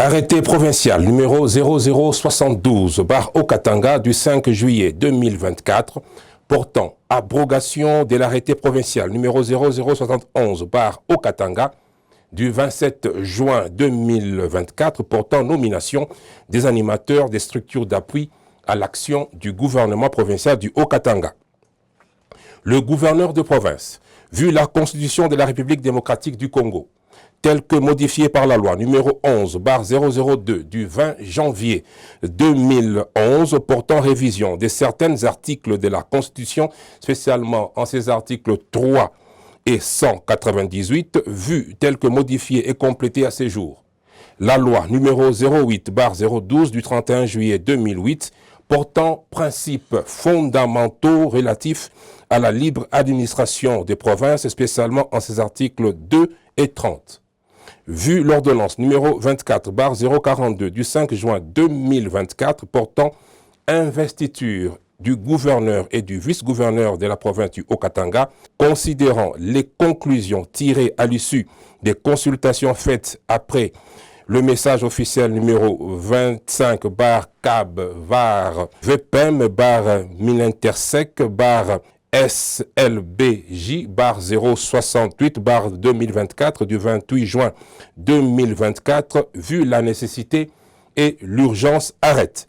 Arrêté provincial numéro 0072/Okatanga du 5 juillet 2024 portant abrogation de l'arrêté provincial numéro 0071/Okatanga du 27 juin 2024 portant nomination des animateurs des structures d'appui à l'action du gouvernement provincial du Haut-Katanga. Le gouverneur de province, vu la Constitution de la République démocratique du Congo, telle que modifiée par la loi numéro 11/002 du 20 janvier 2011 portant révision de certains articles de la Constitution, spécialement en ses articles 3 et 198, vu tel que modifié et complété à ces jours. La loi numéro 08/012 du 31 juillet 2008 portant principes fondamentaux relatifs à la libre administration des provinces, spécialement en ses articles 2 et 30. Vu l'ordonnance numéro 24/042 du 5 juin 2024 portant investiture du gouverneur et du vice-gouverneur de la province du Haut-Katanga, considérant les conclusions tirées à l'issue des consultations faites après le message officiel numéro 25/CAB/VPM/107068/068/2024 du 28 juin 2024, vu la nécessité et l'urgence arrête.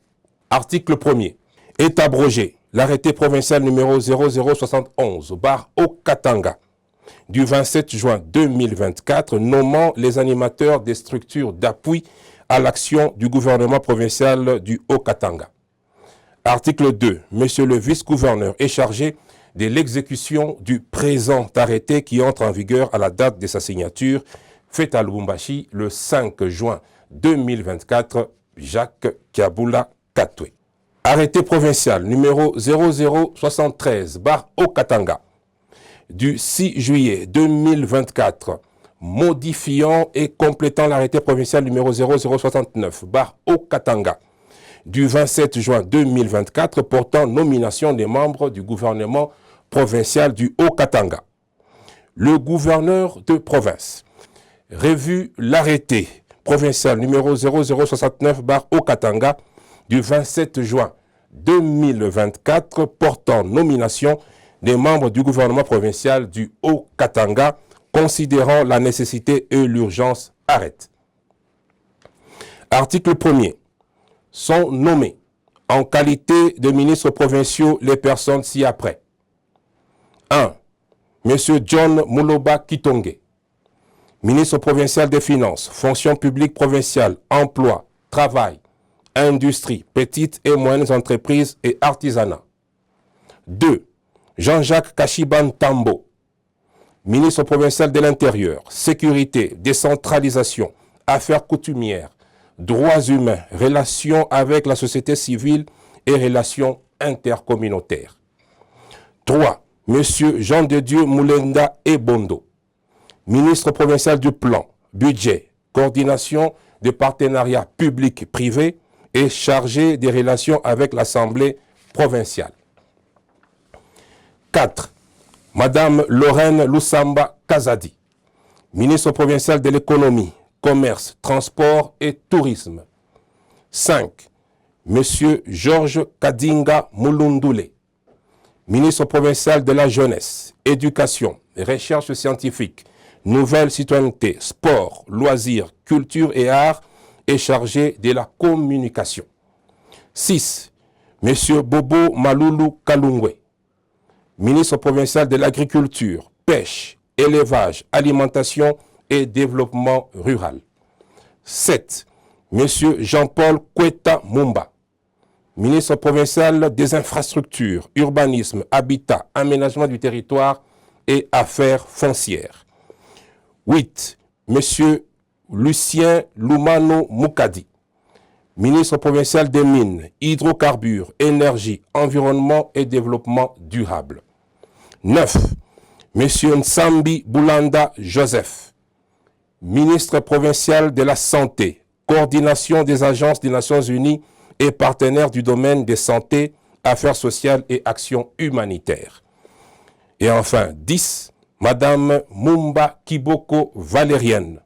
Article 1er. Est abrogé l'arrêté provincial numéro 0071/Okatanga du 27 juin 2024 nommant les animateurs des structures d'appui à l'action du gouvernement provincial du Haut-Katanga. Article 2. Monsieur le vice-gouverneur est chargé de l'exécution du présent arrêté qui entre en vigueur à la date de sa signature, faite à Lubumbashi le 5 juin 2024, Jacques Kabula Katwe. Arrêté provincial numéro 0073/Okatanga du 6 juillet 2024, modifiant et complétant l'arrêté provincial numéro 0069/Okatanga du 27 juin 2024 portant nomination des membres du gouvernement provincial du Haut-Katanga. Le gouverneur de province revu l'arrêté provincial numéro 0069/Okatanga du 27 juin 2024 portant nomination des membres du gouvernement provincial du Haut-Katanga, considérant la nécessité et l'urgence arrête. Article 1er. Sont nommés en qualité de ministres provinciaux les personnes ci-après. 1. Monsieur John Mouloba Kitonge, ministre provincial des Finances, fonction publique provinciale, emploi, travail, industrie, petites et moyennes entreprises et artisanat. 2. Jean-Jacques Kashiban Tambo, ministre provincial de l'Intérieur, sécurité, décentralisation, affaires coutumières, droits humains, relations avec la société civile et relations intercommunautaires. 3. Monsieur Jean-de-Dieu Moulenda Ebondo, ministre provincial du Plan, Budget, Coordination des partenariats publics-privés et chargé des relations avec l'Assemblée provinciale. 4. Madame Lorraine Lusamba Kazadi, ministre provincial de l'économie, commerce, transport et tourisme. 5. Monsieur Georges Kadinga Mulundule, ministre provincial de la jeunesse, éducation, recherche scientifique, nouvelle citoyenneté, sport, loisirs, culture et arts et chargé de la communication. 6. Monsieur Bobo Maloulou Kalungwe, ministre provincial de l'agriculture, pêche, élevage, alimentation et développement rural. 7. Monsieur Jean-Paul Kweta Mumba, ministre provincial des infrastructures, urbanisme, habitat, aménagement du territoire et affaires foncières. 8. Monsieur Lucien Lumano Mukadi, ministre provincial des Mines, Hydrocarbures, Énergie, Environnement et Développement durable. 9. Monsieur Nsambi Boulanda Joseph, ministre provincial de la Santé, coordination des agences des Nations Unies et partenaire du domaine des santé, affaires sociales et actions humanitaires. Et enfin, 10. Madame Mumba Kiboko Valérienne,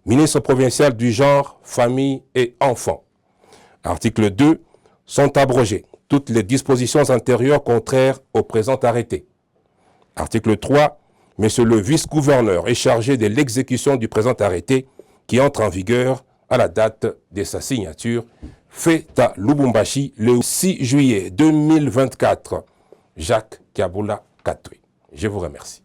ministre provincial du genre, famille et enfants. Article 2. Sont abrogées toutes les dispositions antérieures contraires au présent arrêté. Article 3. Monsieur le vice-gouverneur est chargé de l'exécution du présent arrêté qui entre en vigueur à la date de sa signature. Fait à Lubumbashi le 6 juillet 2024. Jacques Kabula Katwe. Je vous remercie.